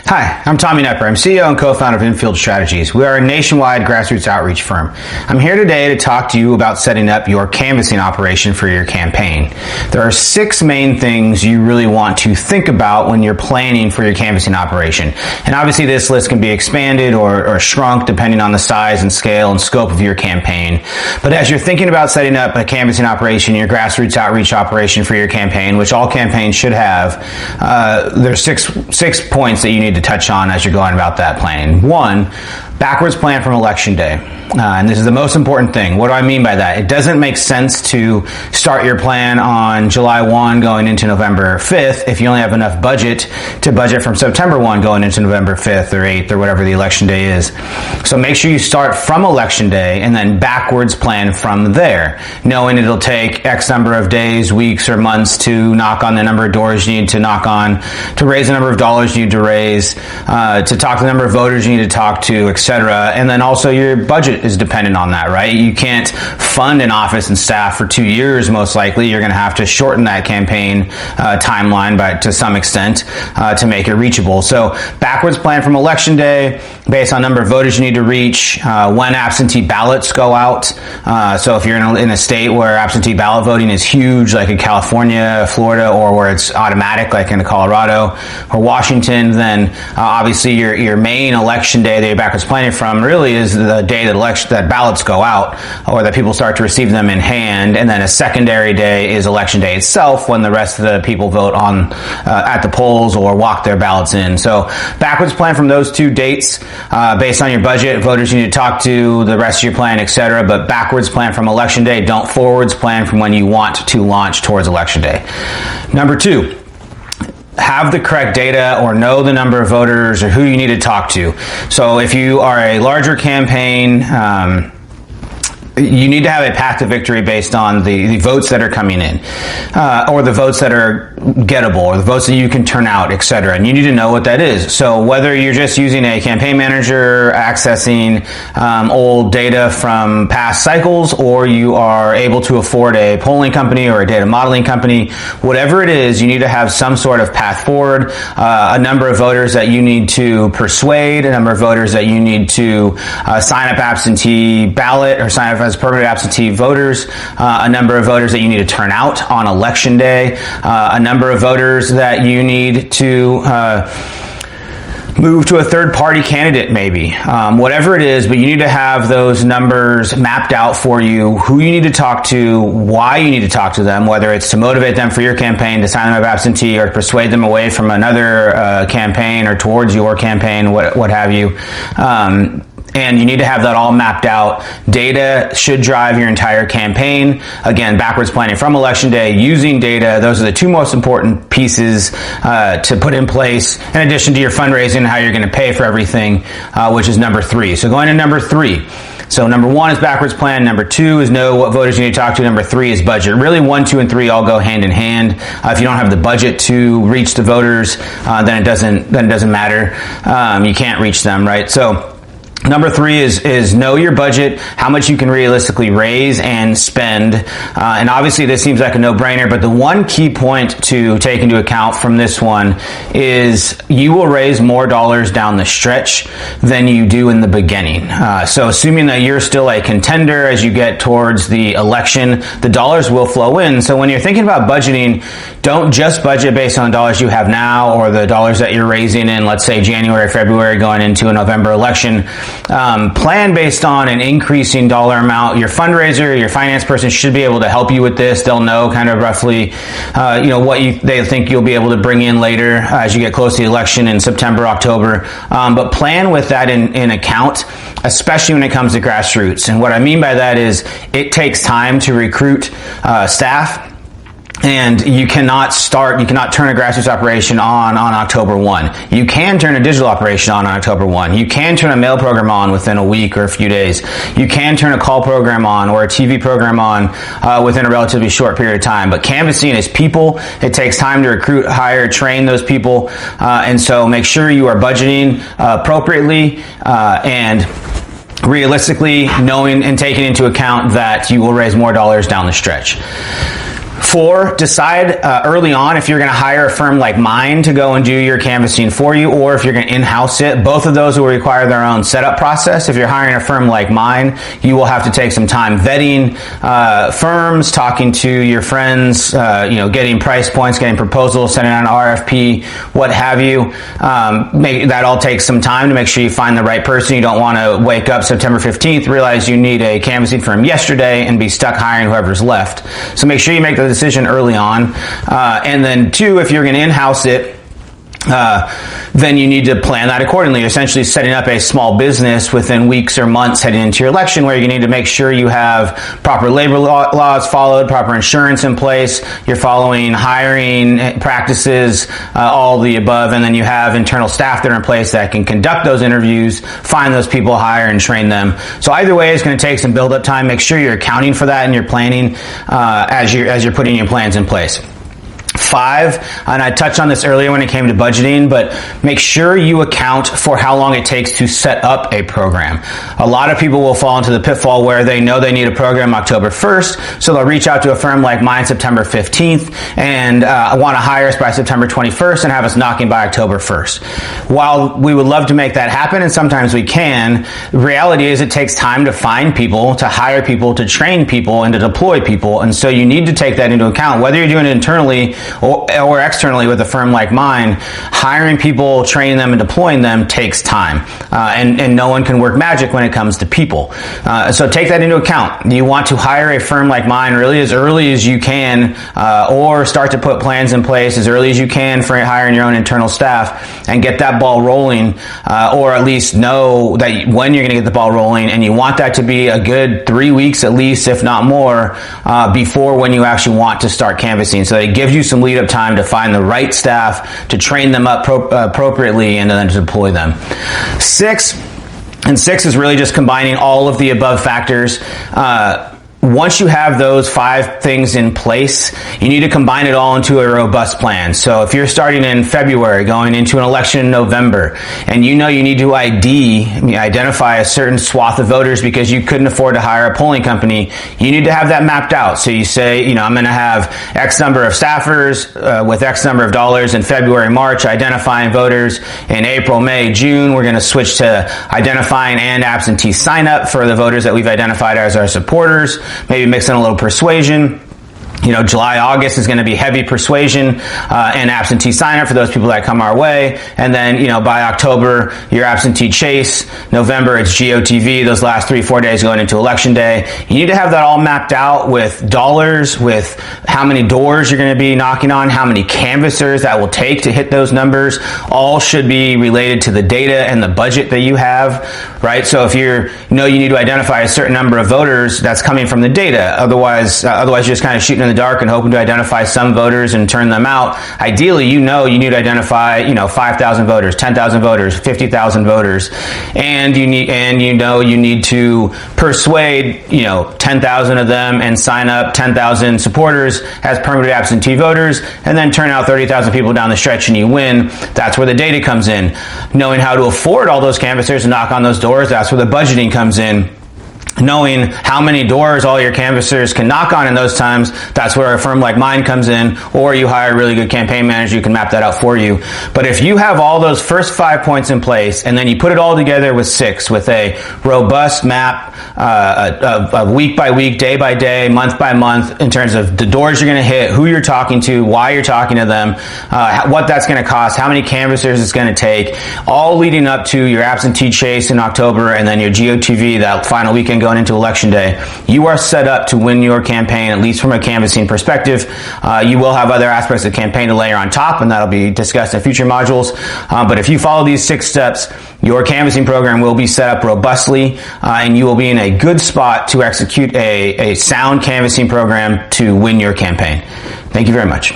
Hi, I'm Tommy Knepper. I'm CEO and co-founder of Infield Strategies. We are a nationwide grassroots outreach firm. I'm here today to talk to you about setting up your canvassing operation for your campaign. There are 6 main things you really want to think about when you're planning for your canvassing operation. And obviously this list can be expanded or shrunk depending on the size and scale and scope of your campaign. But as you're thinking about setting up a canvassing operation, your grassroots outreach operation for your campaign, which all campaigns should have, there's six points that you need to touch on as you're going about that planning. 1, backwards plan from election day. And this is the most important thing. What do I mean by that? It doesn't make sense to start your plan on July 1 going into November 5th if you only have enough budget to budget from September 1 going into November 5th or 8th or whatever the election day is. So make sure you start from election day and then backwards plan from there, knowing it'll take X number of days, weeks, or months to knock on the number of doors you need to knock on, to raise the number of dollars you need to raise, to talk to the number of voters you need to talk to, etc. And then also your budget is dependent on that, right? You can't fund an office and staff for 2 years, most likely. You're going to have to shorten that campaign timeline to some extent to make it reachable. So backwards plan from election day based on number of voters you need to reach, when absentee ballots go out. So if you're in a state where absentee ballot voting is huge, like in California, Florida, or where it's automatic, like in Colorado or Washington, then obviously your main election day that you're backwards planning from really is the day that ballots go out or that people start to receive them in hand. And then a secondary day is election day itself, when the rest of the people vote on at the polls or walk their ballots in. So backwards plan from those 2 dates based on your budget, voters you need to talk to, the rest of your plan, etc. But backwards plan from election day. Don't forwards plan from when you want to launch towards election day. Number 2, have the correct data or know the number of voters or who you need to talk to. So if you are a larger campaign, you need to have a path to victory based on the votes that are coming in, or the votes that are gettable, or the votes that you can turn out, etc. And you need to know what that is. So whether you're just using a campaign manager, accessing old data from past cycles, or you are able to afford a polling company or a data modeling company, whatever it is, you need to have some sort of path forward, a number of voters that you need to persuade, a number of voters that you need to sign up absentee ballot or sign up as permanent absentee voters, a number of voters that you need to turn out on election day, a number of voters that you need to move to a third-party candidate maybe, whatever it is, but you need to have those numbers mapped out for you, who you need to talk to, why you need to talk to them, whether it's to motivate them for your campaign, to sign them up absentee, or to persuade them away from another campaign or towards your campaign, what have you. And you need to have that all mapped out. Data should drive your entire campaign. Again, backwards planning from election day, using data. Those are the 2 most important pieces to put in place, in addition to your fundraising and how you're going to pay for everything, which is number 3. So going to number 3. So number 1 is backwards plan. Number 2 is know what voters you need to talk to. Number 3 is budget. Really 1, 2, and 3 all go hand in hand. If you don't have the budget to reach the voters, then it doesn't matter. You can't reach them, right? So number 3 is know your budget, how much you can realistically raise and spend. And obviously this seems like a no-brainer, but the one key point to take into account from this one is you will raise more dollars down the stretch than you do in the beginning. So assuming that you're still a contender as you get towards the election, the dollars will flow in. So when you're thinking about budgeting, don't just budget based on the dollars you have now or the dollars that you're raising in, let's say, January, February, going into a November election. Plan based on an increasing dollar amount. Your fundraiser, your finance person should be able to help you with this. They'll know kind of roughly, what they think you'll be able to bring in later as you get close to the election in September, October. But plan with that in account, especially when it comes to grassroots. And what I mean by that is it takes time to recruit staff. And you cannot turn a grassroots operation on October 1. You can turn a digital operation on October 1. You can turn a mail program on within a week or a few days. You can turn a call program on or a TV program on within a relatively short period of time. But canvassing is people. It takes time to recruit, hire, train those people. And so make sure you are budgeting appropriately and realistically knowing and taking into account that you will raise more dollars down the stretch. 4, decide early on if you're going to hire a firm like mine to go and do your canvassing for you, or if you're going to in-house it. Both of those will require their own setup process. If you're hiring a firm like mine, you will have to take some time vetting firms, talking to your friends, getting price points, getting proposals, sending out an RFP, what have you. That all takes some time to make sure you find the right person. You don't want to wake up September 15th, realize you need a canvassing firm yesterday, and be stuck hiring whoever's left. So make sure you make the decision early on. And then 2, if you're going to in-house it, then you need to plan that accordingly. You're essentially setting up a small business within weeks or months heading into your election, where you need to make sure you have proper labor laws followed, proper insurance in place, you're following hiring practices, all the above, and then you have internal staff that are in place that can conduct those interviews, find those people, hire and train them. So either way, it's going to take some build-up time. Make sure you're accounting for that in your planning as you're putting your plans in place. 5, and I touched on this earlier when it came to budgeting, but make sure you account for how long it takes to set up a program. A lot of people will fall into the pitfall where they know they need a program October 1st, so they'll reach out to a firm like mine September 15th and want to hire us by September 21st and have us knocking by October 1st. While we would love to make that happen, and sometimes we can, the reality is it takes time to find people, to hire people, to train people, and to deploy people, and so you need to take that into account. Whether you're doing it internally or externally with a firm like mine, hiring people, training them, and deploying them takes time. And no one can work magic when it comes to people. So take that into account. You want to hire a firm like mine really as early as you can, or start to put plans in place as early as you can for hiring your own internal staff and get that ball rolling, or at least know that when you're going to get the ball rolling, and you want that to be a good 3 weeks at least, if not more, before when you actually want to start canvassing. So it gives you some lead up time to find the right staff, to train them up appropriately, and then to deploy them. 6 is really just combining all of the above factors. Once you have those 5 things in place, you need to combine it all into a robust plan. So if you're starting in February, going into an election in November, and you know you need to identify a certain swath of voters because you couldn't afford to hire a polling company, you need to have that mapped out. So you say, I'm going to have X number of staffers with X number of dollars in February, March, identifying voters. In April, May, June, we're going to switch to identifying and absentee sign up for the voters that we've identified as our supporters. Maybe mix in a little persuasion. July, August is going to be heavy persuasion and absentee sign-up for those people that come our way. And then, by October, your absentee chase. November, it's GOTV, those last 3-4 days going into election day. You need to have that all mapped out with dollars, with how many doors you're going to be knocking on, how many canvassers that will take to hit those numbers. All should be related to the data and the budget that you have, right? So if you need to identify a certain number of voters, that's coming from the data. Otherwise you're just kind of shooting in the dark and hoping to identify some voters and turn them out. Ideally, you need to identify 5,000 voters, 10,000 voters, 50,000 voters, and you need to persuade 10,000 of them and sign up 10,000 supporters as permanent absentee voters, and then turn out 30,000 people down the stretch and you win. That's where the data comes in. Knowing how to afford all those canvassers and knock on those doors, that's where the budgeting comes in. Knowing how many doors all your canvassers can knock on in those times, that's where a firm like mine comes in, or you hire a really good campaign manager who can map that out for you. But if you have all those first 5 points in place, and then you put it all together with 6, with a robust map of week by week, day by day, month by month, in terms of the doors you're going to hit, who you're talking to, why you're talking to them, what that's going to cost, how many canvassers it's going to take, all leading up to your absentee chase in October, and then your GOTV that final weekend going into election day, you are set up to win your campaign, at least from a canvassing perspective. You will have other aspects of the campaign to layer on top, and that'll be discussed in future modules. But if you follow these 6 steps, your canvassing program will be set up robustly, and you will be in a good spot to execute a sound canvassing program to win your campaign. Thank you very much.